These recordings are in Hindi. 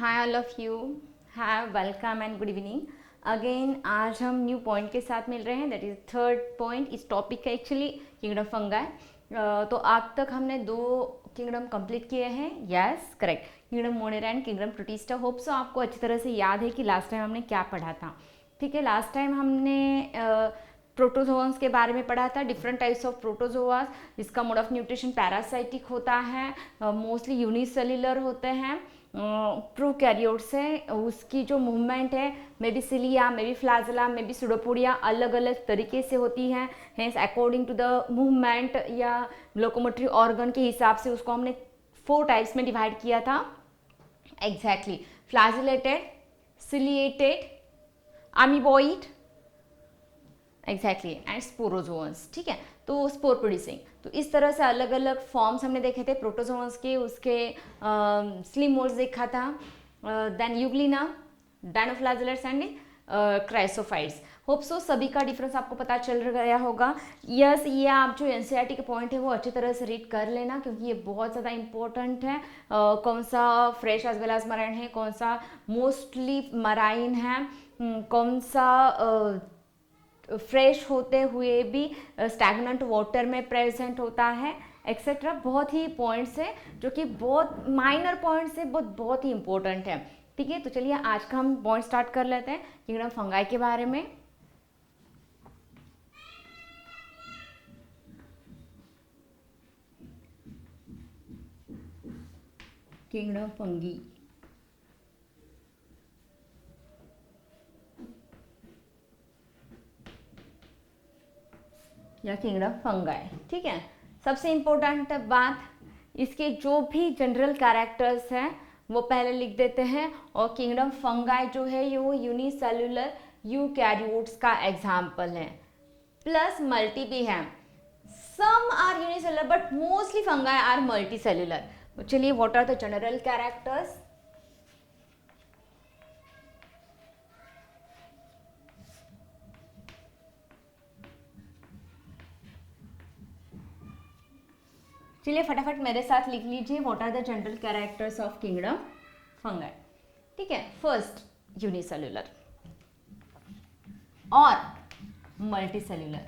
Hi all of you, hi welcome and good evening again. आज हम न्यू पॉइंट के साथ मिल रहे हैं, दैट इज थर्ड पॉइंट। इस टॉपिक का एक्चुअली किंगडम फंगाई। तो अब तक हमने 2 किंगडम कंप्लीट किए हैं। Yes correct, kingdom Monera and kingdom protista. Hope so आपको अच्छी तरह से याद है कि लास्ट टाइम हमने क्या पढ़ा था। ठीक है, लास्ट टाइम हमने प्रोटोजोआस के बारे में पढ़ा था, डिफरेंट टाइप्स ऑफ प्रोटोजोआस, जिसका मोड ऑफ न्यूट्रिशन पैरासाइटिक होता है, मोस्टली यूनिसेल्युलर होते हैं। प्रोकैरियोट्स है, उसकी जो मूवमेंट है may be cilia, may be flagella, may be pseudopodia अलग अलग तरीके से होती है। Hence according to the movement या लोकोमोटरी ऑर्गन के हिसाब से उसको हमने 4 टाइप्स में डिवाइड किया था। Exactly, flagellated, ciliated, amoeboid, exactly and स्पोरोजोअन्स। ठीक है, तो स्पोर प्रोड्यूसिंग, तो इस तरह से अलग अलग फॉर्म्स हमने देखे थे प्रोटोजोअन्स के। उसके स्लिम मोड्स देखा था, then euglena, dinoflagellates and chrysophytes. Hope so सभी का डिफरेंस आपको पता चल गया होगा। यस, ये आप जो एनसीईआरटी के पॉइंट है वो अच्छी तरह से रीड कर लेना, क्योंकि ये बहुत ज़्यादा इंपॉर्टेंट है। कौन सा fresh as well as marine है, कौन सा मोस्टली मराइन है, कौन सा फ्रेश होते हुए भी स्टैग्नेंट वाटर में प्रेजेंट होता है, एक्सेट्रा। बहुत ही पॉइंट्स है जो कि बहुत माइनर पॉइंट्स है, बहुत ही इंपॉर्टेंट है। ठीक है, तो चलिए आज का हम पॉइंट स्टार्ट कर लेते हैं किंगडम फंगाई के बारे में। किंगडम फंगी या किंगडम फंगाई। ठीक है, सबसे इम्पोर्टेंट बात, इसके जो भी जनरल कैरेक्टर्स हैं वो पहले लिख देते हैं। और किंगडम फंगाई जो है ये वो यूनिसेल्युलर यूकैरियोट्स का एग्जाम्पल है, प्लस मल्टी भी है। Some are unicellular but mostly fungi are multi cellular. तो चलिए, what are the general characters? चलिए फटाफट मेरे साथ लिख लीजिए, what are the general characters of kingdom fungi. ठीक है, फर्स्ट यूनिसेल्युलर और मल्टीसेल्युलर,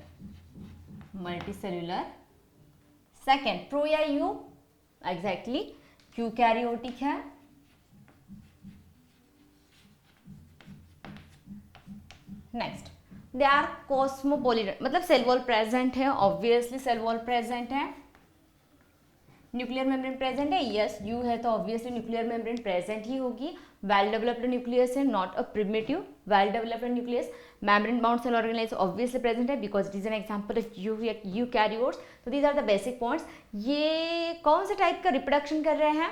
सेकेंड प्रो या यू, एग्जैक्टली यूकैरियोटिक है। नेक्स्ट, दे आर कॉस्मोपोलिटन, मतलब सेल वॉल प्रेजेंट है, ऑब्वियसली सेल वॉल प्रेजेंट है। न्यूक्लियर मेम्ब्रेन प्रेजेंट है, यस यू है तो ऑब्वियसली न्यूक्लियर मेम्ब्रेन प्रेजेंट ही होगी। वेल डेवलप्ड न्यूक्लियस है, not a primitive, well developed nucleus. Membrane bound cell organelle obviously present है because it is an example of eukaryotes. तो these are the basic points. ये कौन से टाइप का रिप्रोडक्शन कर रहे हैं?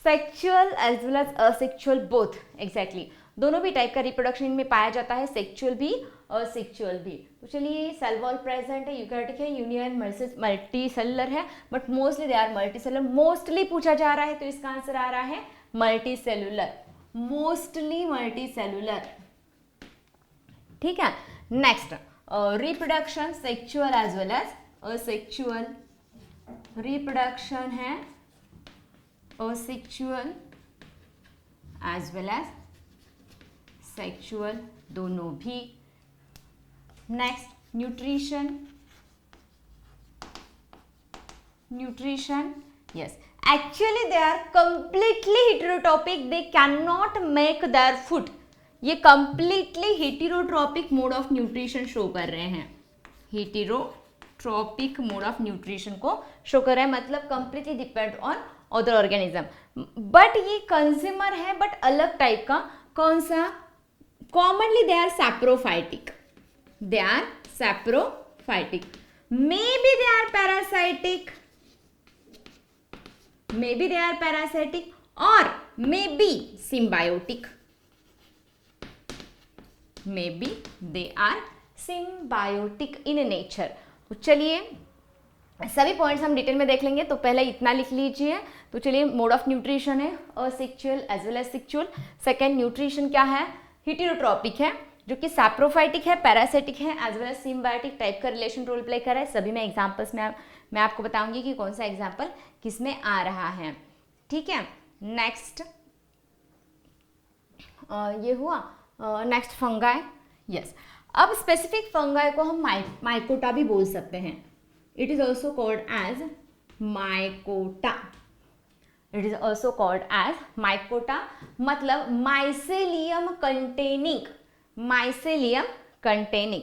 Sexual as well as asexual both, exactly दोनों भी टाइप का रिप्रोडक्शन इनमें पाया जाता है, सेक्चुअल भी और सेक्चुअल भी। तो चलिए, सेल वॉल प्रेजेंट है, यूकैरियोटिक है, यूनियन मल्टी सेलुलर है, but mostly they are multi cellular. Mostly पूछा जा रहा है तो इसका आंसर आ रहा है multi cellular, mostly multicellular. ठीक है, next reproduction sexual as well as asexual, reproduction है asexual as well as sexual, दोनों भी। Next, nutrition, yes, actually they are completely heterotropic, they cannot make their food। ये completely heterotropic mode of nutrition show कर रहे हैं, heterotropic mode of nutrition को शो कर रहे हैं, मतलब completely depend on other organism। बट ये कंज्यूमर है, बट अलग टाइप का। कौन सा? Commonly they are saprophytic, they are saprophytic, maybe they are parasitic, or maybe symbiotic, in nature। तो चलिए सभी पॉइंट्स हम डिटेल में देख लेंगे, तो पहले इतना लिख लीजिए। तो चलिए, मोड ऑफ न्यूट्रिशन है asexual as well as sexual. Second, nutrition क्या है? हेटेरोट्रॉपिक है, जो कि सैप्रोफाइटिक है, पैरासिटिक है, as well as symbiotic type का रिलेशन रोल प्ले कर रहा है। सभी में एग्जांपल्स में मैं आपको बताऊंगी कि कौन सा एग्जांपल किस में आ रहा है। ठीक है, नेक्स्ट ये हुआ। Next fungi, yes. अब स्पेसिफिक फंगाई को हम माइकोटा भी बोल सकते हैं। It is also called as mycota. It is also called as mycota, मतलब mycelium containing.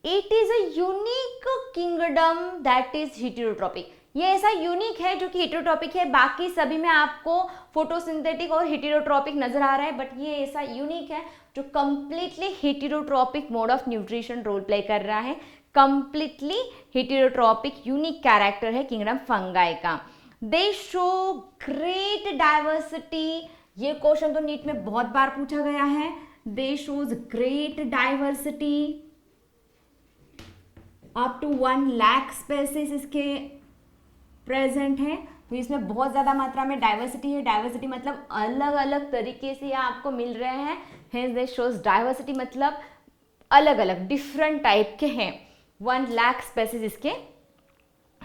It is a unique kingdom that is heterotrophic. ये ऐसा यूनिक है जो कि हेटेरोट्रॉपिक है। बाकी सभी में आपको फोटोसिंथेटिक और हेटेरोट्रॉपिक नजर आ रहा है, बट ये ऐसा यूनिक है जो completely heterotropic mode of nutrition role play कर रहा है। कंप्लीटली हेटेरोट्रॉपिक यूनिक कैरेक्टर है किंगडम फंगाई का। They show great diversity. ये क्वेश्चन तो नीट में बहुत बार पूछा गया है। They shows great diversity, up to 1 lakh species इसके प्रेजेंट है। तो इसमें बहुत ज़्यादा मात्रा में डाइवर्सिटी है। डाइवर्सिटी मतलब अलग अलग तरीके से आपको मिल रहे हैं। हेंस दे शोज डाइवर्सिटी मतलब अलग अलग डिफरेंट टाइप के हैं। 1 लाख स्पेसीज इसके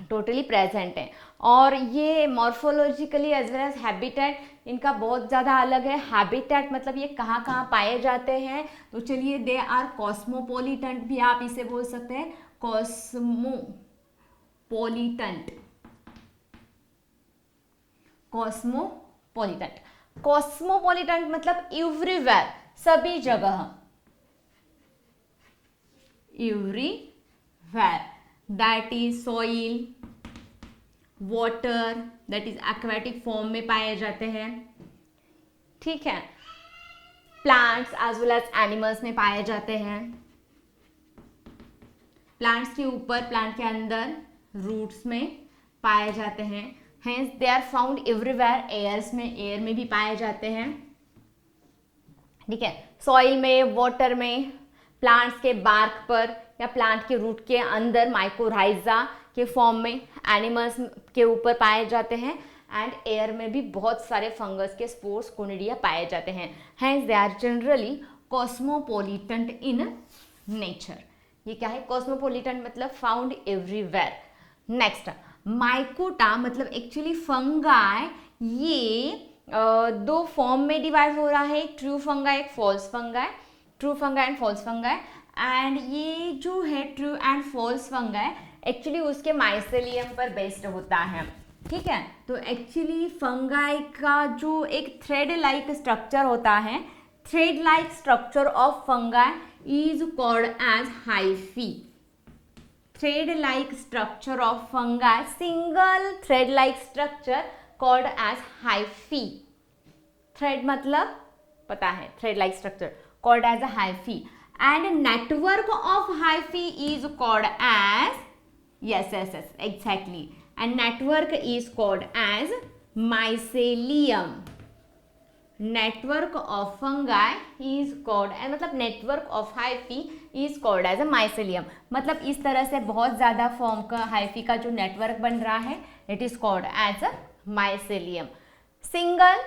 टोटली प्रेजेंट हैं। और ये morphologically as well as habitat इनका बहुत ज़्यादा अलग है। हैबिटेट मतलब ये कहाँ कहाँ पाए जाते हैं। तो चलिए, दे आर कॉस्मोपोलिटेंट भी आप इसे बोल सकते हैं, कॉस्मोपोलिटेंट। कॉस्मोपोलिटेंट मतलब एवरीवेयर, सभी जगह, everywhere. That is soil, water, that is aquatic form में पाए जाते हैं। ठीक है, plants as well as animals में पाए जाते हैं। प्लांट्स के ऊपर, प्लांट के अंदर, रूट्स में पाए जाते हैं। Hence they are found everywhere. Airs में, एयर में भी पाए जाते हैं। ठीक है, सॉइल में, वाटर में, प्लांट्स के बार्क पर या प्लांट के रूट के अंदर माइकोराइजा के फॉर्म में, एनिमल्स के ऊपर पाए जाते हैं। एंड एयर में भी बहुत सारे फंगस के स्पोर्स, कोनिडिया पाए जाते हैं। Hence they are generally cosmopolitan in nature. ये क्या है? कॉस्मोपोलिटेंट मतलब फाउंड एवरीवेयर। नेक्स्ट, माइकोटा मतलब एक्चुअली फंगाई ये दो फॉर्म में डिवाइड हो रहा है, एक ट्रू फंगाई, एक false fungi. True fungi and false fungi. And ये जो है true and false fungi actually उसके माइसेलियम पर बेस्ड होता है। ठीक है, तो एक्चुअली फंगाई का जो एक थ्रेड लाइक स्ट्रक्चर होता है, thread like structure of fungi is called as hyphae. Thread like structure of fungi, single thread like structure called as hyphae. Thread मतलब पता है, thread like structure called as a hyphae. And network of hyphae is called as, yes, exactly, and network is called as mycelium. Network of fungi is called, मतलब network of hyphae is called as a mycelium. मतलब इस तरह से बहुत ज़्यादा फॉर्म का हाइफी का जो नेटवर्क बन रहा है, it is called as a mycelium. Single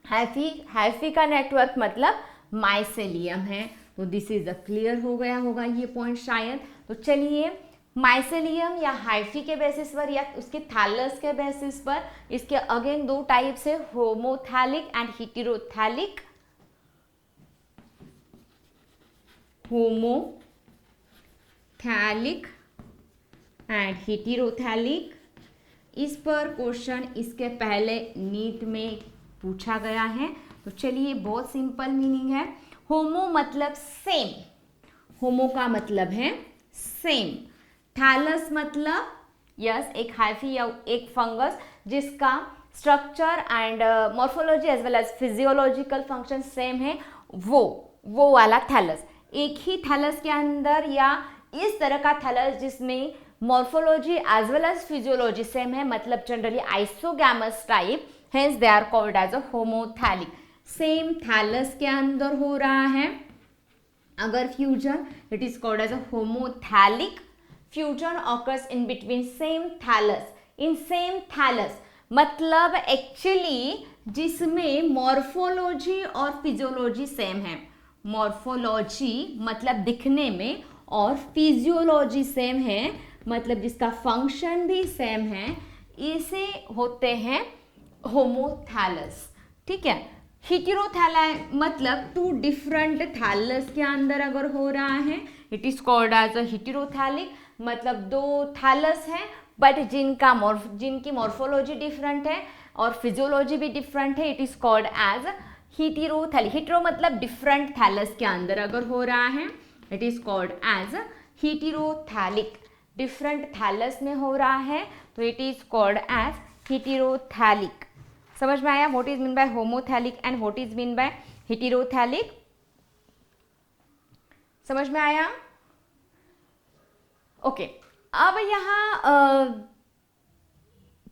hyphae का नेटवर्क मतलब माइसेलियम है। तो दिस इज क्लियर हो गया होगा ये पॉइंट शायद। तो चलिए, माइसेलियम या हाइफी के बेसिस पर या उसके थैलस के बेसिस पर इसके अगेन दो टाइप से, होमोथैलिक एंड हेटेरोथैलिक। होमोथैलिक एंड हेटेरोथैलिक, इस पर क्वेश्चन इसके पहले नीट में पूछा गया है। तो चलिए, बहुत सिंपल मीनिंग है। होमो मतलब सेम, होमो का मतलब है सेम। थैलस मतलब यस, एक हाइफी या एक फंगस जिसका structure and morphology as well as physiological function same है, वो वाला थैलस। एक ही थैलस के अंदर या इस तरह का थैलस जिसमें morphology as well as physiology same है, मतलब generally isogamous type, hence they are called as a homothallic. Same thallus के अंदर हो रहा है अगर fusion, it is called as a homothallic. Fusion occurs in between same thallus, in same thallus मतलब एक्चुअली जिसमें मॉर्फोलॉजी और फिजियोलॉजी सेम है। मॉर्फोलॉजी मतलब दिखने में, और फिजियोलॉजी सेम है मतलब जिसका फंक्शन भी सेम है, इसे होते हैं होमोथैलस। ठीक है, हेटेरोथैली मतलब टू डिफरेंट थैलस के अंदर अगर हो रहा है, it is called as a heterothallic. मतलब दो थैलस हैं बट जिनकी मॉर्फोलॉजी डिफरेंट है और फिजियोलॉजी भी डिफरेंट है, it is called as heterothallic. Hetero मतलब डिफरेंट थैलस के अंदर अगर हो रहा है, it is called as heterothallic. Different thallus में हो रहा है तो it is called as heterothallic. समझ में आया what is mean by homothallic and what is mean by heterothallic? समझ में आया? ओके अब यहाँ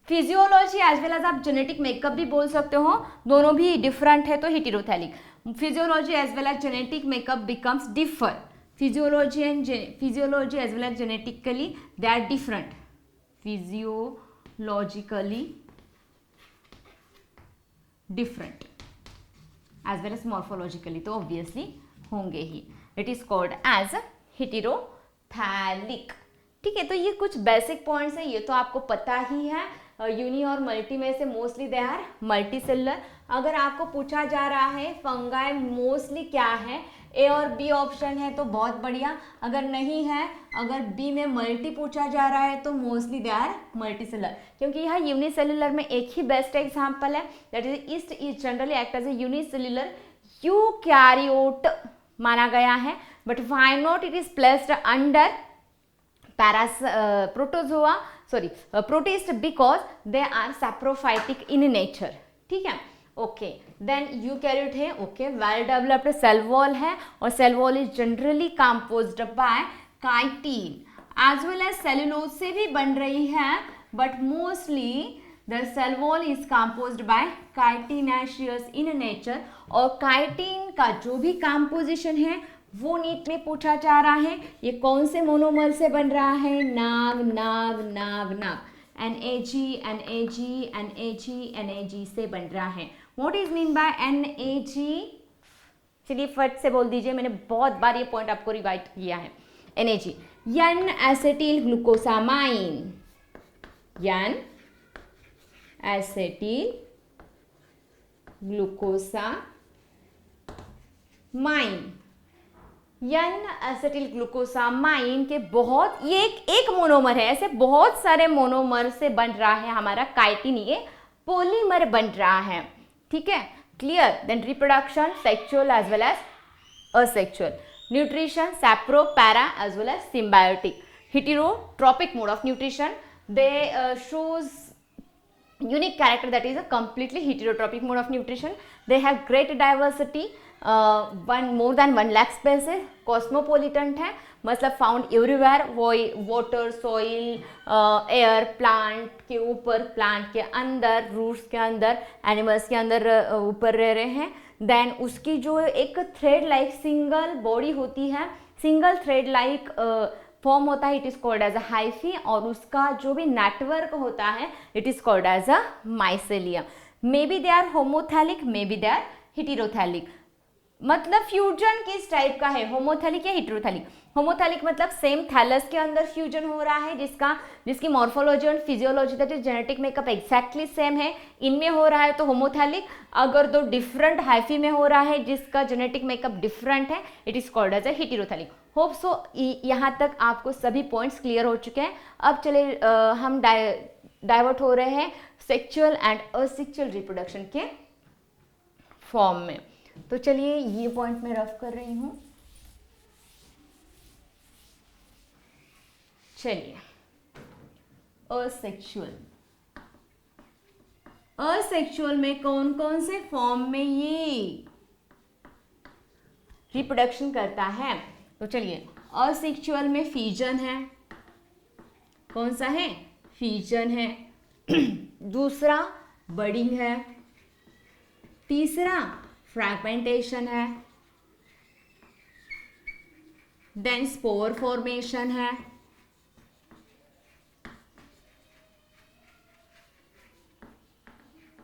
फिजियोलॉजी एज वेल एज आप जेनेटिक मेकअप भी बोल सकते हो, दोनों भी डिफरेंट है तो heterothallic. Physiology as well as genetic makeup becomes differ. Physiology as well as genetically they are different. Physiologically different as well as morphologically तो ऑब्वियसली होंगे ही। It is called as heterothallic. ठीक है, तो ये कुछ बेसिक पॉइंट्स हैं, ये तो आपको पता ही है। यूनी और मल्टी में से mostly they are multi cellular. अगर आपको पूछा जा रहा है फंगाई मोस्टली क्या है, ए और बी ऑप्शन है तो बहुत बढ़िया, अगर नहीं है, अगर बी में मल्टी पूछा जा रहा है तो mostly they are multi cellular. क्योंकि यहाँ यूनिसेलुलर में एक ही बेस्ट एग्जाम्पल है, that is yeast is generally act as a unicellular eukaryote माना गया है, but why not it is placed under protist because they are saprophytic in nature। ठीक है, ओके देन यूकैरियोट है, okay well developed cell wall है और cell wall is generally composed by chitin as well as cellulose से भी बन रही है, but mostly the cell wall is composed by chitinaceous in nature. और काइटिन का जो भी कंपोजिशन है वो नीट में पूछा जा रहा है, ये कौन से मोनोमर से बन रहा है? नाग नाग नाग नाग, NAG NAG NAG NAG से बन रहा है। What is mean bye NAG? चलिए फट से बोल दीजिए, मैंने बहुत बार ये पॉइंट आपको रिवाइट किया है। NAG N acetyl glucosamine, N acetyl glucosamine, N acetyl glucosamine के बहुत, ये एक मोनोमर है, ऐसे बहुत सारे मोनोमर से बन रहा है हमारा काइटिन, ये पॉलीमर बन रहा है। ठीक है, clear? Then reproduction sexual as well as asexual, nutrition sapro para as well as symbiotic, heterotrophic mode of nutrition, they shows unique character, that is a completely heterotrophic mode of nutrition. They have great diversity, more than 1 lakh species, cosmopolitan है, मतलब found everywhere, water, soil, air, plant के ऊपर, प्लांट के अंदर, रूट्स के अंदर, एनिमल्स के अंदर ऊपर रह रहे हैं। देन उसकी जो एक थ्रेड लाइक सिंगल बॉडी होती है, सिंगल थ्रेड लाइक फॉर्म होता है, it is called as a hyphae, और उसका जो भी नेटवर्क होता है it is called as a mycelium. May be they are homothallic, may be they are heterothallic. मतलब फ्यूजन किस टाइप का है, होमोथैलिक या हेटेरोथैलिक? होमोथैलिक मतलब सेम थैलस के अंदर फ्यूजन हो रहा है, जिसकी मॉर्फोलॉजी और physiology that is genetic makeup exactly same है, इनमें हो रहा है तो होमोथैलिक। अगर दो डिफरेंट हाइफी में हो रहा है जिसका जेनेटिक मेकअप डिफरेंट है, it is called as a heterothallic. Hope so यहाँ तक आपको सभी पॉइंट्स क्लियर हो चुके हैं। अब चले हम डाइवर्ट हो रहे हैं सेक्सुअल एंड असेक्सुअल रिप्रोडक्शन के फॉर्म में। तो चलिए ये पॉइंट मैं रफ कर रही हूँ। चलिए असेक्सुअल में कौन कौन से फॉर्म में ये रिप्रोडक्शन करता है? तो चलिए असेक्सुअल में फीजन है, कौन सा है? फीजन है। दूसरा बडिंग है, तीसरा फ्रैगमेंटेशन है, देन स्पोर फॉर्मेशन है,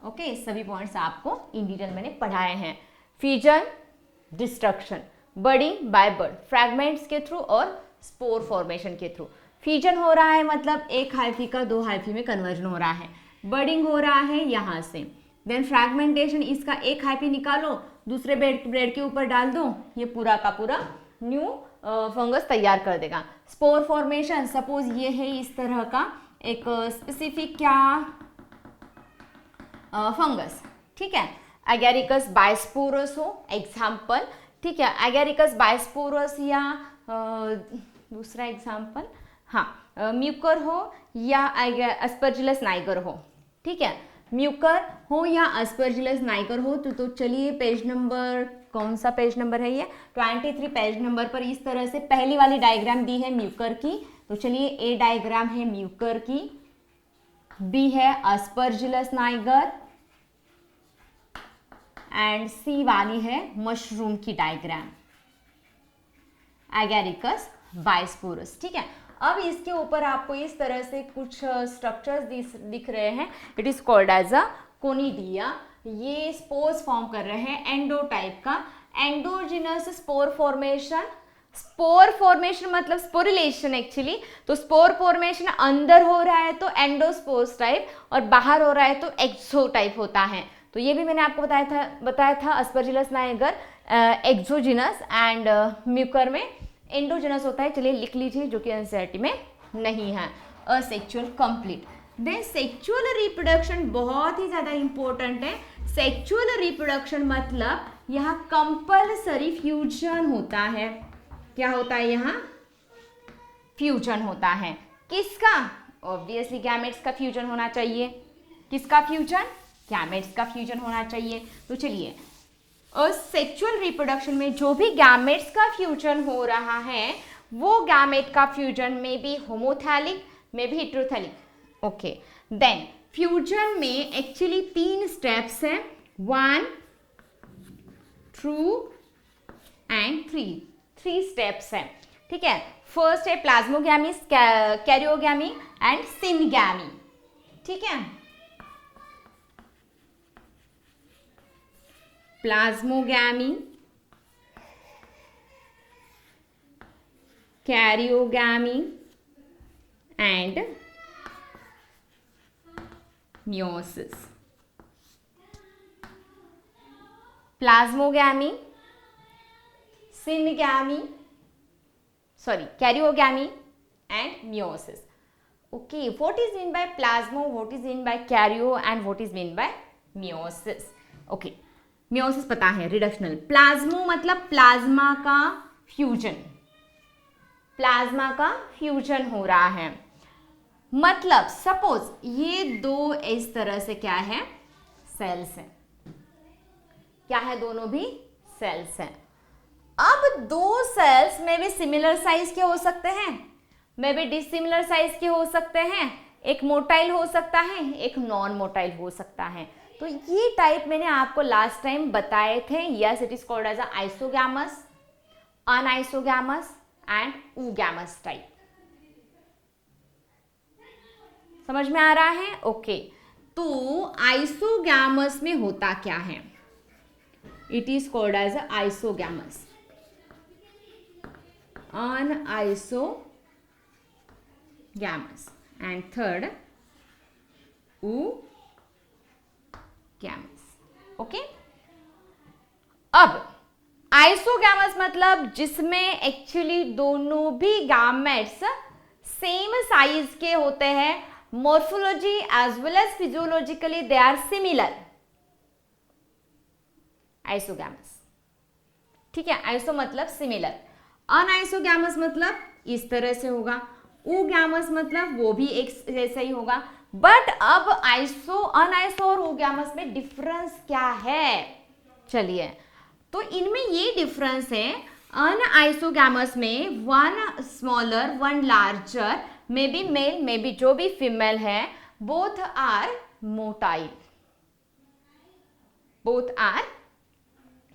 ओके सभी पॉइंट्स आपको इन डिटेल मैंने पढ़ाए हैं। Fission destruction, budding by bird, fragments के थ्रू और स्पोर फॉर्मेशन के थ्रू। फीजन हो रहा है मतलब एक हाइफी का दो हाइफी में कन्वर्जन हो रहा है, बडिंग हो रहा है यहाँ से, देन फ्रैगमेंटेशन, इसका एक हाइपी निकालो, दूसरे ब्रेड के ऊपर डाल दो, ये पूरा का पूरा न्यू फंगस तैयार कर देगा। स्पोर फॉर्मेशन, सपोज ये है इस तरह का एक स्पेसिफिक क्या फंगस, ठीक है, एगेरिकस बायस्पोरस हो एग्जाम्पल, ठीक है, एगेरिकस बायस्पोरस या दूसरा एग्जाम्पल, हाँ म्यूकर हो या अस्परजिलस नाइगर हो, ठीक है, म्यूकर हो या अस्परजिलस नाइगर हो। तो चलिए पेज नंबर, कौन सा पेज नंबर है ये, 23 पेज नंबर पर इस तरह से पहली वाली डायग्राम दी है म्यूकर की। तो चलिए ए डायग्राम है म्यूकर की, बी है अस्परजिलस नाइगर एंड सी वाली है मशरूम की डायग्राम, एगेरिकस बायस्पोरस, ठीक है। अब इसके ऊपर आपको इस तरह से कुछ स्ट्रक्चर्स दिख रहे हैं, it is called as a conidia. ये स्पोर्स फॉर्म कर रहे हैं एंडो टाइप का, endogenous spore formation, spore formation मतलब स्पोरिलेशन एक्चुअली, तो स्पोर फॉर्मेशन अंदर हो रहा है तो एंडोस्पोर्स टाइप और बाहर हो रहा है तो एक्सो टाइप होता है। तो ये भी मैंने आपको बताया था Aspergillus Niger exogenous and Mucor में एंडोजिनस होता है। चलिए लिख लीजिए, जो कि एनसीईआरटी में नहीं है। Asexual complete. Then sexual reproduction बहुत ही ज़्यादा इंपॉर्टेंट है। सेक्सुअल रिप्रोडक्शन मतलब यहाँ कंपल्सरी फ्यूजन होता है। क्या होता है यहाँ? फ्यूजन होता है। किसका? ऑब्वियसली गैमेट्स का फ्यूजन होना चाहिए। किसका फ्यूजन? गैमेट्स का फ्यूजन होना चाहिए। तो चलिए, और सेक्सुअल रिप्रोडक्शन में जो भी गैमेट्स का फ्यूजन हो रहा है वो गैमेट का फ्यूजन में भी होमोथैलिक में भी हेटेरोथैलिक। ओके, देन फ्यूजन में एक्चुअली 3 स्टेप्स हैं, 1, 2 एंड 3 स्टेप्स हैं, ठीक है। फर्स्ट है प्लाज्मोगैमी, कैरियोगैमी एंड सिनगैमी, ठीक है। Plasmogamy, karyogamy and meiosis. Plasmogamy, syngamy, karyogamy and meiosis. Okay, what is meant by plasmo, what is meant by karyo and what is meant by meiosis? Okay, meiosis पता है, रिडक्शनल। प्लाज्मो मतलब प्लाज्मा का फ्यूजन, प्लाज्मा का फ्यूजन हो रहा है। मतलब सपोज ये 2 इस तरह से क्या है, सेल्स हैं। क्या है? दोनों भी सेल्स हैं। अब 2 सेल्स में भी सिमिलर साइज के हो सकते हैं, में भी डिसिमिलर साइज के हो सकते हैं। एक मोटाइल हो सकता है, एक नॉन मोटाइल हो सकता है। तो ये टाइप मैंने आपको लास्ट टाइम बताए थे। Yes, it is called as isogamous, anisogamous and oogamous type. समझ में आ रहा है? ओके, तो आइसोगैमस में होता क्या है? It is called as isogamous, anisogamous and third oogamous. Okay, अब आइसोगैमस मतलब जिसमें एक्चुअली दोनों भी गैमेट्स सेम साइज के होते हैं, morphology as well as physiologically they are similar, isogamous, ठीक है। आइसो मतलब सिमिलर, अनआइसोगैमस मतलब इस तरह से होगा, ऊगैमस मतलब वो भी एक जैसा ही होगा। बट अब आइसो, अनआइसो और ऊगैमस में डिफरेंस क्या है? चलिए, तो इनमें ये डिफरेंस है, अनआइसोगैमस में 1 smaller 1 larger, may be male may be जो भी फीमेल है, both are motile, both are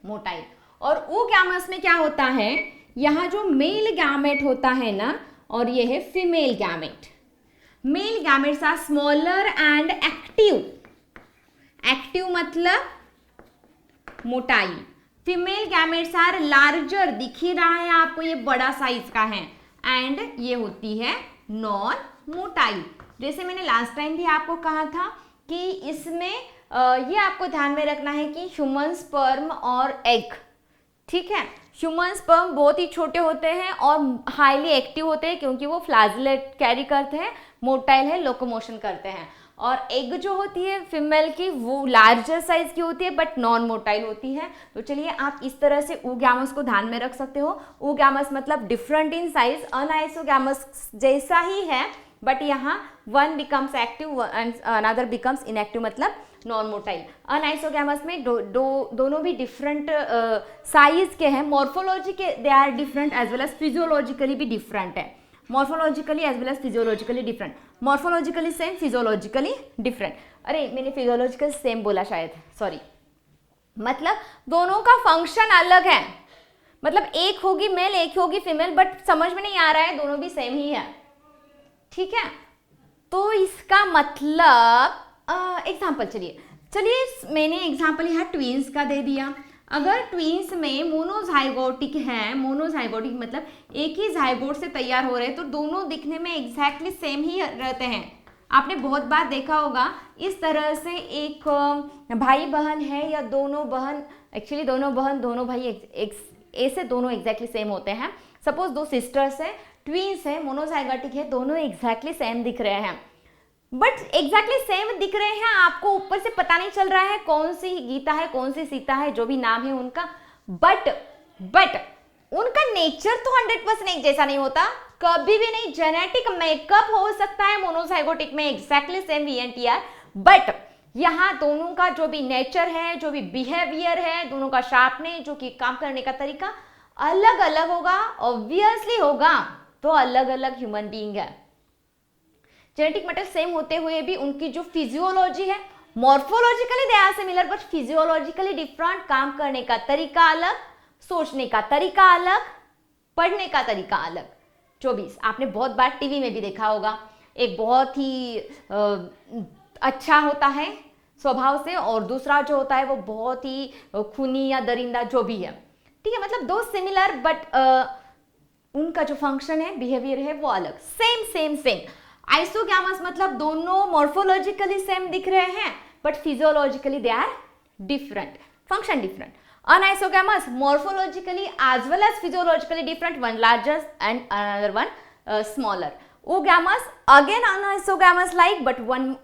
motile. और ऊगैमस में क्या होता है, यहाँ जो मेल गैमेट होता है ना, और ये है female gamete. Male gametes are smaller and active, active मतलब motile. Female gametes are larger, दिख ही रहा है आपको, ये बड़ा साइज का है, एंड ये होती है नॉन मोटाइल। जैसे मैंने लास्ट टाइम भी आपको कहा था कि इसमें ये आपको ध्यान में रखना है कि ह्यूमन स्पर्म और एग, ठीक है, ह्यूमन स्पर्म बहुत ही छोटे होते हैं और हाईली एक्टिव होते हैं क्योंकि वो फ्लैजलेट कैरी करते हैं, मोटाइल है, लोकोमोशन करते हैं। और एग जो होती है फीमेल की वो लार्जर साइज की होती है बट नॉन मोटाइल होती है। तो चलिए आप इस तरह से oogamous को ध्यान में रख सकते हो। oogamous मतलब डिफरेंट इन साइज, अनआइसोगैमस जैसा ही है बट यहाँ one becomes active and another becomes inactive, मतलब नॉन मोटाइल। अनआइसोगैमस में दोनों भी डिफरेंट साइज के हैं, मॉर्फोलॉजी के they are different as well as physiologically भी डिफरेंट है, morphologically as well as physiologically different, morphologically same, physiologically different. अरे मैंने फिजियोलॉजिकल सेम बोला शायद, सॉरी, मतलब दोनों का फंक्शन अलग है, मतलब एक होगी मेल एक होगी फीमेल, बट समझ में नहीं आ रहा है दोनों भी सेम ही है, ठीक है। तो इसका मतलब एग्जाम्पल चलिए मैंने एग्जाम्पल यहाँ ट्विंस का दे दिया। अगर ट्विंस में मोनोजाइगोटिक है, मोनोजाइगोटिक मतलब एक ही जाइगोट से तैयार हो रहे हैं, तो दोनों दिखने में एग्जैक्टली सेम ही रहते हैं। आपने बहुत बार देखा होगा इस तरह से एक भाई बहन है या दोनों बहन, एक्चुअली दोनों बहन दोनों भाई ऐसे दोनों एग्जैक्टली सेम होते हैं। सपोज दो सिस्टर्स है, ट्विंस है, मोनोजाइगोटिक है, दोनों एग्जैक्टली सेम दिख रहे हैं, बट एग्जैक्टली सेम दिख रहे हैं, आपको ऊपर से पता नहीं चल रहा है कौन सी गीता है कौन सी सीता है, जो भी नाम है उनका, बट उनका नेचर तो 100% एक जैसा नहीं होता, कभी भी नहीं। जेनेटिक मेकअप हो सकता है मोनोजाइगोटिक में एग्जैक्टली सेम VNTR, बट यहाँ दोनों का जो भी नेचर है, जो भी बिहेवियर है, दोनों का शार्पनेस, जो कि काम करने का तरीका अलग अलग होगा, ऑब्वियसली होगा, तो अलग अलग ह्यूमन बीइंग है। जेनेटिक मैटर सेम होते हुए भी उनकी जो फिजियोलॉजी है, morphologically they are similar but physiologically different, काम करने का तरीका अलग, सोचने का तरीका अलग, पढ़ने का तरीका अलग। 24 आपने बहुत बार टीवी में भी देखा होगा, एक बहुत ही अच्छा होता है स्वभाव से और दूसरा जो होता है वो बहुत ही खूनी या दरिंदा, जो भी है, ठीक है, मतलब दो सिमिलर बट उनका जो फंक्शन है, बिहेवियर है वो अलग, सेम सेम सेम। आइसोगैमस मतलब दोनों मॉर्फोलॉजिकली सेम दिख रहे हैं but physiologically they are different, function different. Anisogamous morphologically as well as physiologically different, one larger and another one smaller. oogamous again anisogamous like but one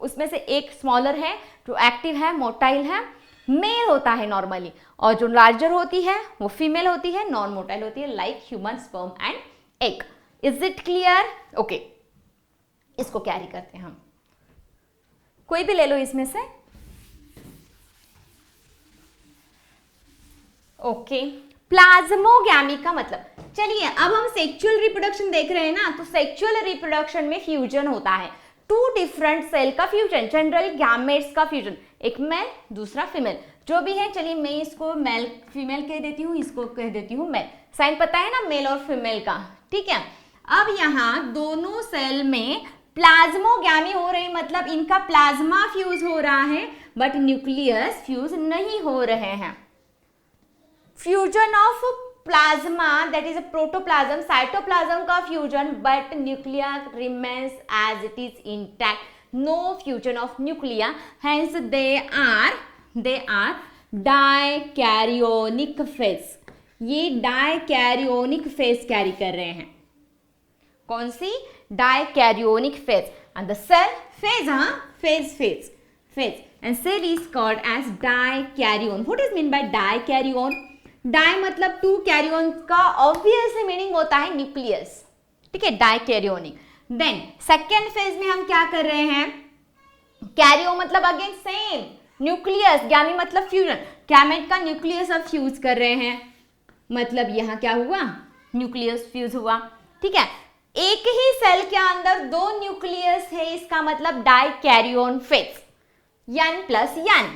उसमें से एक स्मॉलर है जो एक्टिव है, मोटाइल है, मेल होता है नॉर्मली, और जो लार्जर होती है वो फीमेल होती है, नॉन मोटाइल होती है, like human sperm and egg. Is it clear? Okay, इसको कैरी करते हैं हम, कोई भी ले लो इसमें से। ओके, प्लाज्मोगैमी का मतलब, चलिए अब हम सेक्सुअल रिप्रोडक्शन देख रहे हैं ना, तो सेक्सुअल रिप्रोडक्शन में फ्यूजन होता है, टू डिफरेंट सेल का फ्यूजन, जनरली गैमेट्स का फ्यूजन, एक मेल दूसरा फीमेल, जो भी है। चलिए मैं इसको मेल फीमेल कह देती हूँ, इसको कह देती हूँ मेल, साइन पता है ना मेल और फीमेल का, ठीक है। अब यहाँ दोनों सेल में प्लाज्मोगैमी हो रही, मतलब इनका प्लाज्मा फ्यूज हो रहा है बट न्यूक्लियस फ्यूज नहीं हो रहे हैं। Fusion of plasma, that is a protoplasm, cytoplasm का fusion, but nuclear remains as it is intact, no fusion of nuclei, hence they are dikaryonic phase. ये डाइकैरियोनिक फेज कैरी कर रहे हैं, कौन सी? Dikaryonic phase, and the cell phase, phase and cell is called as dikaryon. What is mean by dikaryon? Di मतलब टू, कैरियोन का ऑब्वियसली मीनिंग होता है न्यूक्लियस, ठीक है, डाइकैरियोनिक। देन सेकेंड फेज में हम क्या कर रहे हैं? कैरियो मतलब अगेन सेम, न्यूक्लियस, गैमी मतलब फ्यूजन, गैमेट का न्यूक्लियस अब फ्यूज कर रहे हैं, मतलब यहाँ क्या हुआ? न्यूक्लियस फ्यूज हुआ, ठीक है। एक ही सेल के अंदर दो न्यूक्लियस है, इसका मतलब dikaryon phase, n plus n,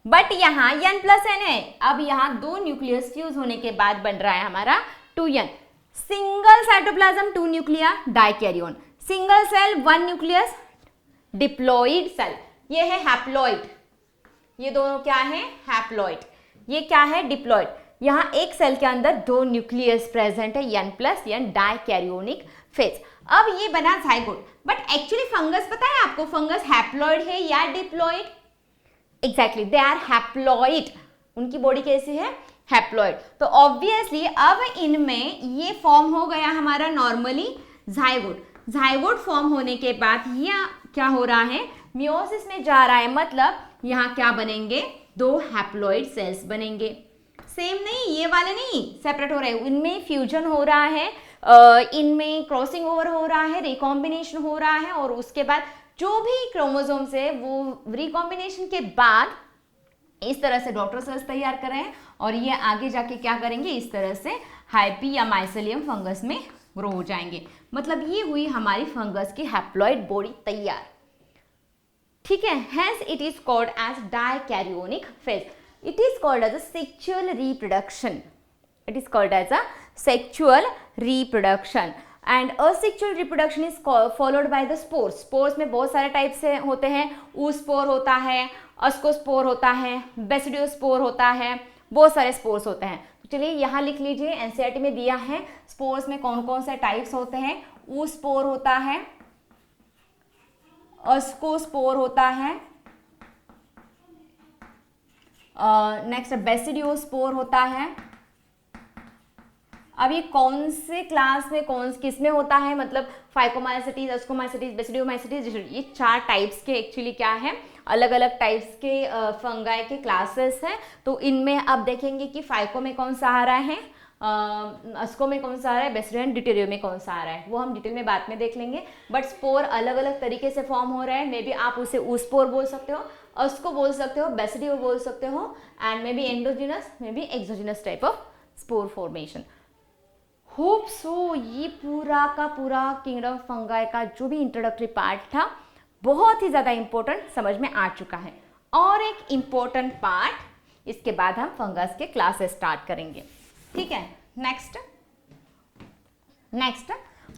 but यहाँ n प्लस n है। अब यहाँ दो न्यूक्लियस फ्यूज होने के बाद बन रहा है हमारा 2n। Single cytoplasm 2 nuclei, dikaryon, single cell 1 nucleus, diploid cell, ये है हैप्लॉइड, ये दोनों क्या है? हैप्लॉइड, ये क्या है? डिप्लॉइड। यहाँ एक सेल के अंदर दो न्यूक्लियस प्रेजेंट है, n प्लस n, डाइकैरियोनिक फेज। अब ये बना जाइगोट, बट एक्चुअली फंगस पता है आपको, फंगस हैप्लॉइड है या diploid? Exactly, they are haploid. उनकी बॉडी कैसी है? हैप्लॉइड। तो ऑब्वियसली अब इनमें ये फॉर्म हो गया हमारा नॉर्मली जाइगोट। जाइगोट फॉर्म होने के बाद ये क्या हो रहा है? मियोसिस में जा रहा है, मतलब यहाँ क्या बनेंगे? 2 हैप्लॉइड सेल्स बनेंगे। सेम नहीं, ये वाले नहीं सेपरेट हो रहे हैं, इनमें फ्यूजन हो रहा है, इनमें क्रॉसिंग ओवर हो रहा है, रिकॉम्बिनेशन हो रहा है, और उसके बाद जो भी क्रोमोसोम्स है वो रिकॉम्बिनेशन के बाद इस तरह से डॉटर सेल्स तैयार कर रहे हैं, और ये आगे जाके क्या करेंगे? इस तरह से हाइपी या माइसेलियम फंगस में ग्रो हो जाएंगे। मतलब ये हुई हमारी फंगस की हैप्लॉइड बॉडी तैयार। ठीक है, hence it is called as dikaryonic phase. It is called as a sexual reproduction. It is called as a sexual reproduction and asexual reproduction is followed by the spores. Spores में बहुत सारे टाइप से होते हैं, oospore होता है, ascospore होता है, basidiospore होता है, बहुत सारे स्पोर्स होते हैं। तो चलिए यहाँ लिख लीजिए, एनसीईआरटी में दिया है स्पोर्स में कौन कौन से टाइप्स होते हैं। oospore होता है, ascospore होता है, नेक्स्ट बेसिडियोस्पोर होता है। अब ये कौन से क्लास में किस में होता है? मतलब फाइकोमाइसिटीज, अस्कोमाइसिटीज, बेसिडियोमाइसिटीज, ये 4 टाइप्स के एक्चुअली क्या है, अलग अलग टाइप्स के फंगाई के क्लासेस हैं। तो इनमें अब देखेंगे कि फाइको में कौन सा आ रहा है, अस्को में कौन सा आ रहा है, बेसिडियो डिटेरियो में कौन सा आ रहा है, वो हम डिटेल में बाद में देख लेंगे। बट स्पोर अलग अलग तरीके से फॉर्म हो रहा है। मे बी आप उसे oospore बोल सकते हो, अस्को बोल सकते हो, बेसिडियो बोल सकते हो, and may be endogenous, may be exogenous type of spore formation. Hope so ये पूरा का पूरा किंगडम फंगाई का जो भी इंट्रोडक्टरी पार्ट था बहुत ही ज़्यादा इंपॉर्टेंट समझ में आ चुका है। और एक इम्पोर्टेंट पार्ट, इसके बाद हम फंगस के क्लासेस स्टार्ट करेंगे। ठीक है, next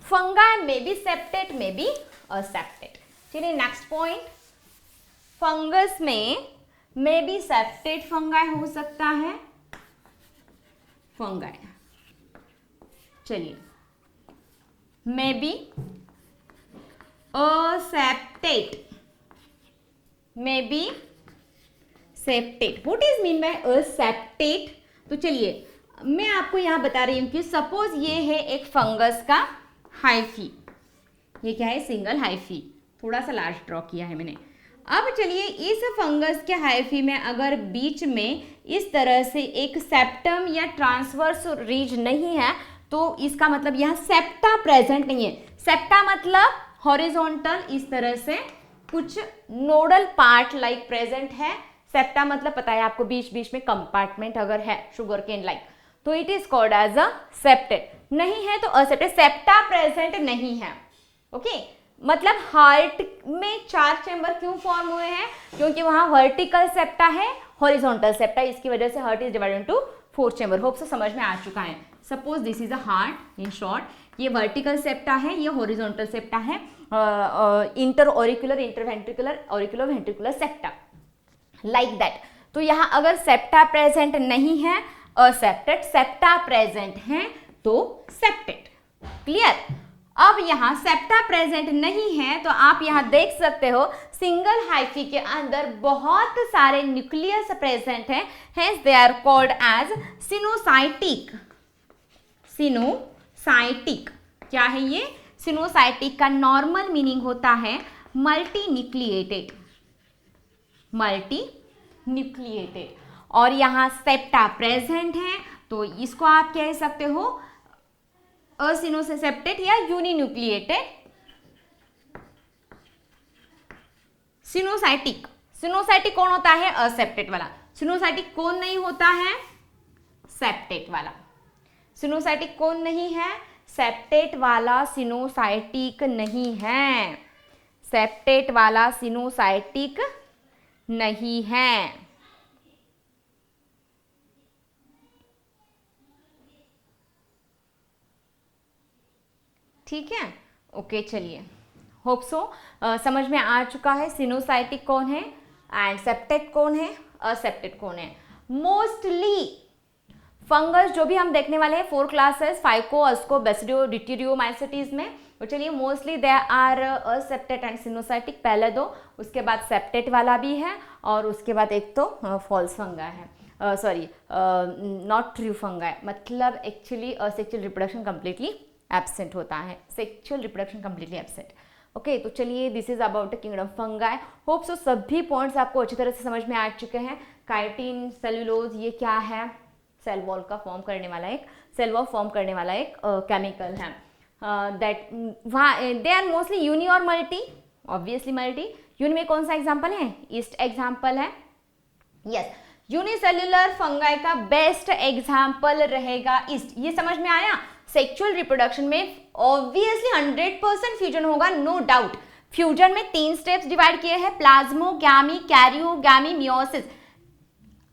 fungi may be septate, may be aseptate. चलिए next point, fungus may be septate fungi हो सकता है, फंगाई। चलिए, may be aseptate, may be septate. What is mean by aseptate? तो चलिए मैं आपको यहां बता रही हूं कि सपोज ये है एक फंगस का हाइफी, ये क्या है? सिंगल हाइफी, थोड़ा सा लार्ज ड्रॉ किया है मैंने। अब चलिए इस फंगस के हाइफी में अगर बीच में इस तरह से एक सेप्टम या ट्रांसवर्स रीज नहीं है तो इसका मतलब यहाँ सेप्टा प्रेजेंट नहीं है। सेप्टा मतलब हॉरिजॉन्टल इस तरह से कुछ नोडल पार्ट लाइक प्रेजेंट है। सेप्टा मतलब पता है आपको, बीच बीच में कंपार्टमेंट अगर है शुगर केन लाइक, तो it is called as a septate. नहीं है तो असेप्टेट। सेप्टा प्रेजेंट नहीं है, ओके। मतलब हार्ट में 4 चैम्बर क्यों फॉर्म हुए हैं? क्योंकि वहां वर्टिकल सेप्टा है, हॉरिजॉन्टल सेप्टा, इसकी वजह से heart is divided into 4 chamber. Hope से समझ में आ चुका है। Suppose this is a heart in short, ये वर्टिकल सेप्टा है, ये हॉरिजॉन्टल सेप्टा है, inter auricular, interventricular, auricular ventricular septa, like that. तो यहाँ अगर सेप्टा प्रेजेंट नहीं है असेप्टेट, सेप्टा प्रेजेंट है तो सेप्टेट। क्लियर? अब यहाँ सेप्टा प्रेजेंट नहीं है तो आप यहाँ देख सकते हो सिंगल हाइफी के अंदर बहुत सारे न्यूक्लियस प्रेजेंट हैं, hence they are called as coenocytic. Coenocytic क्या है ये? सिनोसाइटिक का नॉर्मल मीनिंग होता है मल्टी न्यूक्लिएटेड, मल्टी न्यूक्लिएटेड। और यहाँ सेप्टा प्रेजेंट है तो इसको आप कह सकते हो असिनोसेप्टेट या यूनिन्यूक्लिएटेड सिनोसाइटिक। सिनोसाइटिक कौन होता है? असेप्टेट वाला। सिनोसाइटिक कौन नहीं होता है? सेप्टेट वाला। सिनोसाइटिक कौन नहीं है? सेप्टेट वाला सिनोसाइटिक नहीं है। सेप्टेट वाला सिनोसाइटिक नहीं है। ठीक है, ओके। चलिए, होप सो समझ में आ चुका है सिनोसाइटिक कौन है एंड सेप्टेट कौन है, असेप्टेट कौन है। मोस्टली फंगस जो भी हम देखने वाले हैं 4 classes, phyco, asco, basidio, deutero, mycetes में, तो चलिए mostly they are septate and coenocytic, पहले दो, उसके बाद सेप्टेट वाला भी है और उसके बाद एक तो फॉल्स फंगा है, सॉरी नॉट ट्रू फंगा है, मतलब actually sexual reproduction completely absent होता है, sexual reproduction completely absent. Okay, तो चलिए this is about the kingdom fungi. Hope so सभी पॉइंट्स आपको अच्छी तरह से समझ में आ चुके हैं। काइटिन, सेलुलोज, ये क्या है? सेल वॉल का फॉर्म करने वाला एक, सेल वॉल फॉर्म करने वाला एक केमिकल है। That they are mostly uni और मल्टी, ऑब्वियसली मल्टी। यूनि में कौन सा एग्जाम्पल है? ईस्ट एग्जाम्पल है। यस, यूनिसेल्युलर फंगाई का बेस्ट एग्जाम्पल रहेगा ईस्ट। ये समझ में आया? सेक्सुअल रिप्रोडक्शन में ऑब्वियसली 100% फ्यूजन होगा, नो डाउट। फ्यूजन में 3 स्टेप्स डिवाइड किए हैं, प्लाज्मोगैमी, कैरियोगैमी, मियोसिस।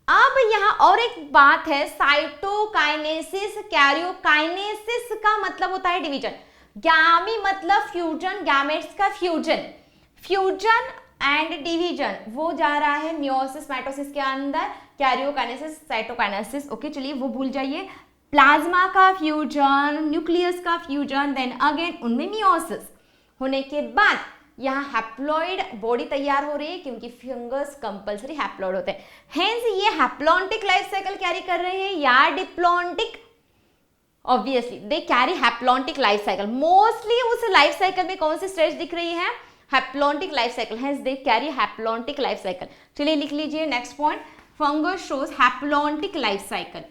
अब यहाँ और एक बात है, साइटोकाइनेसिस, कैरियोकाइनेसिस का मतलब होता है डिवीजन, गैमी मतलब फ्यूजन, गैमेट्स का फ्यूजन, फ्यूजन एंड डिवीजन वो जा रहा है मियोसिस माइटोसिस के अंदर, कैरियोकाइनेसिस, साइटोकाइनेसिस। ओके, चलिए वो भूल जाइए। प्लाज्मा का फ्यूजन, न्यूक्लियस का फ्यूजन, देन अगेन उनमें मियोसिस होने के बाद यहाँ हैप्लॉइड बॉडी तैयार हो रही है, क्योंकि फंगस कंपल्सरी हैप्लॉइड होते हैं। हेंस ये हैप्लॉन्टिक लाइफ साइकिल कैरी कर रहे हैं या diplontic? Obviously they carry haplontic life cycle. Mostly उस लाइफ साइकिल में कौन सी स्टेज दिख रही है? Haplontic life cycle, hence they carry haplontic life cycle. चलिए लिख लीजिए next point, fungus shows haplontic life cycle.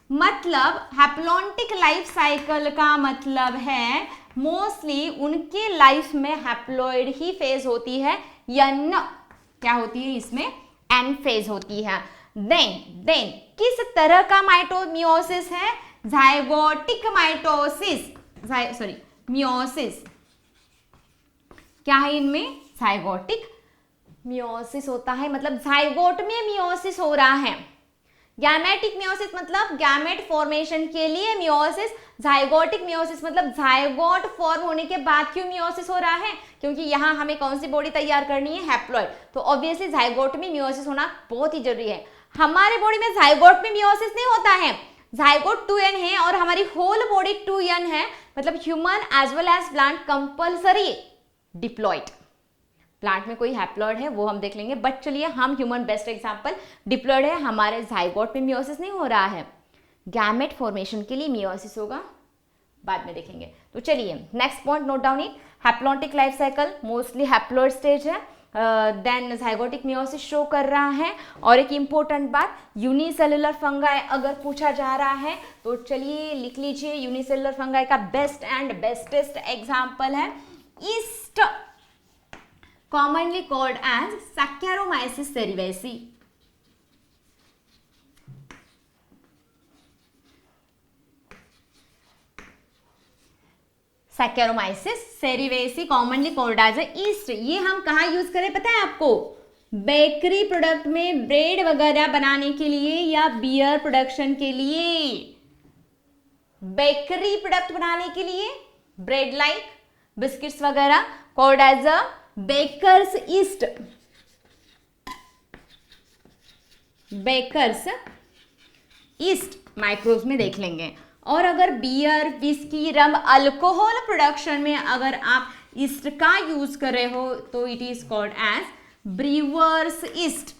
मतलब हैप्लॉन्टिक लाइफ साइकिल का मतलब है मोस्टली उनके लाइफ में हैप्लॉइड ही फेज होती है, या न क्या होती है इसमें? एन फेज होती है। देन किस तरह का माइटोमियोसिस है? Zygotic mitosis, sorry meiosis. क्या है इनमें? जाइगोटिक मियोसिस होता है, मतलब जाइगोट में मियोसिस हो रहा है। गैमेटिक मियोसिस मतलब गैमेट फॉर्मेशन के लिए मियोसिस, जाइगोटिक मियोसिस मतलब जाइगोट फॉर्म होने के बाद क्यों मियोसिस हो रहा है? क्योंकि यहाँ हमें कौन सी बॉडी तैयार करनी है? हैप्लॉइड। तो ऑब्वियसली जाइगोट में मियोसिस होना बहुत ही जरूरी है। हमारे बॉडी में जाइगोट में मियोसिस नहीं होता है, जाइगोट 2n है और हमारी होल बॉडी 2n है, मतलब human as well as plant compulsory diploid. Plant में कोई हैप्लॉइड है वो हम देख लेंगे, बट चलिए हम ह्यूमन बेस्ट एग्जांपल, डिप्लॉइड है, हमारे जाइगोट में मियोसिस नहीं हो रहा है, गैमेट फॉर्मेशन के लिए मियोसिस होगा, बाद में देखेंगे। तो चलिए next point note down it, haplontic life cycle mostly haploid stage है, देन जाइगोटिक मियोसिस शो कर रहा है। और एक इंपॉर्टेंट बात, यूनिसेलुलर फंगाई अगर पूछा जा रहा है तो चलिए लिख लीजिए, यूनिसेलुलर फंगाई का बेस्ट एंड बेस्टेस्ट एग्जाम्पल है east, commonly called as Saccharomyces cerevisiae. Saccharomyces cerevisiae commonly called as yeast। ये हम कहाँ यूज करें पता है आपको? बेकरी प्रोडक्ट में, ब्रेड वगैरह बनाने के लिए या बियर प्रोडक्शन के लिए। बेकरी प्रोडक्ट बनाने के लिए, ब्रेड लाइक बिस्किट्स वगैरह, called as a baker's yeast, baker's yeast micros में देख लेंगे। और अगर beer, whisky, rum, alcohol production में अगर आप ईस्ट का यूज कर रहे हो तो it is called as brewer's yeast,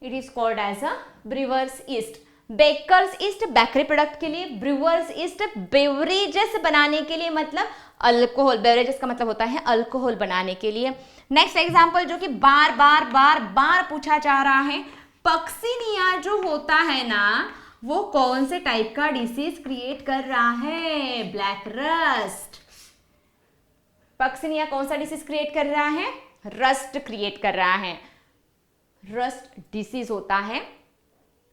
it is called as a brewer's yeast. Baker's yeast bakery product के लिए, ब्रूअर्स ईस्ट बेवरेजेस बनाने के लिए, मतलब अल्कोहल, बेवरेजेस का मतलब होता है अल्कोहल बनाने के लिए। नेक्स्ट एग्जांपल जो कि बार बार बार बार पूछा जा रहा है, पक्सिनिया जो होता है ना, वो कौन से टाइप का डिसीज क्रिएट कर रहा है? Black rust. पक्सिनिया कौन सा डिसीज क्रिएट कर रहा है? रस्ट क्रिएट कर रहा है। रस्ट डिसीज होता है,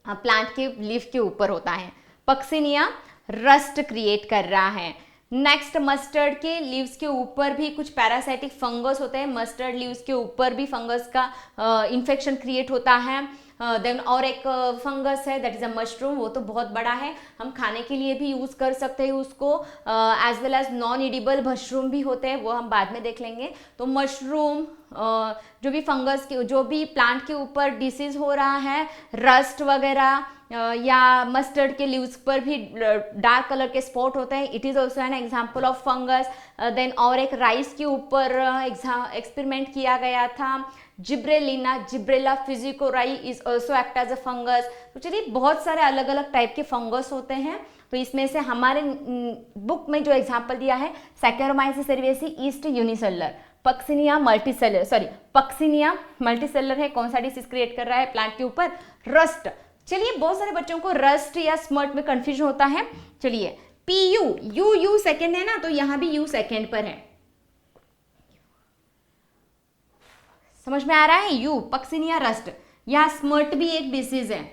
प्लांट के लीफ के ऊपर होता है। पक्सिनिया रस्ट क्रिएट कर रहा है। नेक्स्ट, मस्टर्ड के लीव्स के ऊपर भी कुछ पैरासाइटिक फंगस होते हैं, मस्टर्ड लीव्स के ऊपर भी फंगस का इन्फेक्शन क्रिएट होता है। देन और एक फंगस है दैट इज अ मशरूम, वो तो बहुत बड़ा है, हम खाने के लिए भी यूज कर सकते हैं उसको, as well as non edible mushroom भी होते हैं, वो हम बाद में देख लेंगे। तो मशरूम, जो भी फंगस के, जो भी प्लांट के ऊपर डिसीज हो रहा है, रस्ट वगैरह, या मस्टर्ड के लीव्स पर भी डार्क कलर के स्पॉट होते हैं, it is also an example of fungus. Then और एक राइस के ऊपर एक्सपेरिमेंट किया गया था, जिब्रेलिना, gibberella fujikuroi is also act as a fungus. तो चलिए बहुत सारे अलग अलग टाइप के फंगस होते हैं। तो इसमें से हमारे बुक में जो एग्जाम्पल दिया है saccharomyces cerevisiae yeast unicellular, puccinia multicellular, sorry puccinia multicellular है, कौन सा डिसीज क्रिएट कर रहा है प्लांट के ऊपर, रस्ट। चलिए बहुत सारे बच्चों को रस्ट या स्मर्ट में कंफ्यूजन होता है। चलिए पी यू, यू सेकेंड है ना, तो यहां भी यू सेकेंड पर है, समझ में आ रहा है, यू पक्सिनिया रस्ट। यहाँ स्मर्ट भी एक डिसीज है,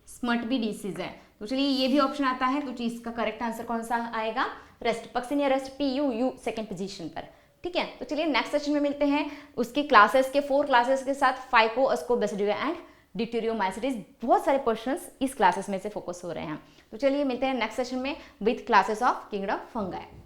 स्मर्ट भी डिसीज है। तो चलिए ये भी ऑप्शन आता है, तो इसका करेक्ट आंसर कौन सा आएगा, rust, Puccinia rust, P U, you second position पर। ठीक है, तो चलिए नेक्स्ट सेशन में मिलते हैं, उसकी क्लासेस के 4 क्लासेस के साथ फाइको अस्कोबैसिडिया एंड डिप्टेरियोमाइसिटिस, बहुत सारे क्वेश्चंस इस क्लासेस में से फोकस हो रहे हैं। तो चलिए मिलते हैं नेक्स्ट सेशन में with classes of kingdom fungi.